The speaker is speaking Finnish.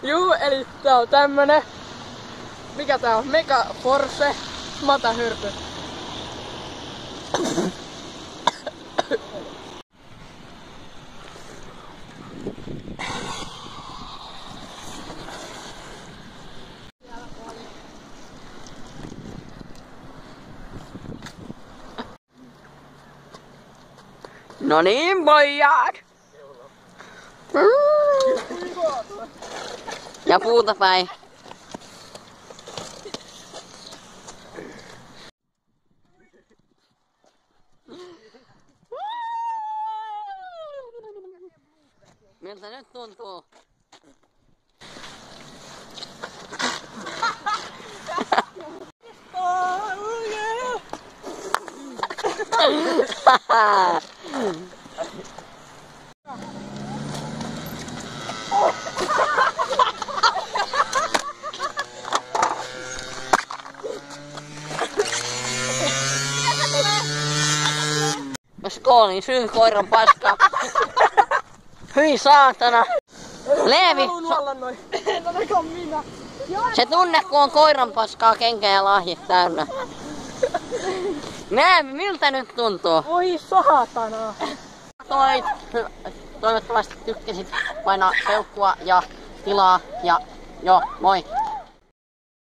Juu, eli tää on tämmönen. Mikä tää on? Mega Force Matahyrpy. No niin, pojat! Ja puuta päin. Miltä nyt tuntuu? Mä skoolin syyn koiran paska. Hyi saatana. Leevi! Se tunne kun on koiran paskaa kenkää ja lahjat täynnä. Leevi, miltä nyt tuntuu? Oi saatana. Toivottavasti tykkäsit. Painaa peukkua ja tilaa ja joo, moi!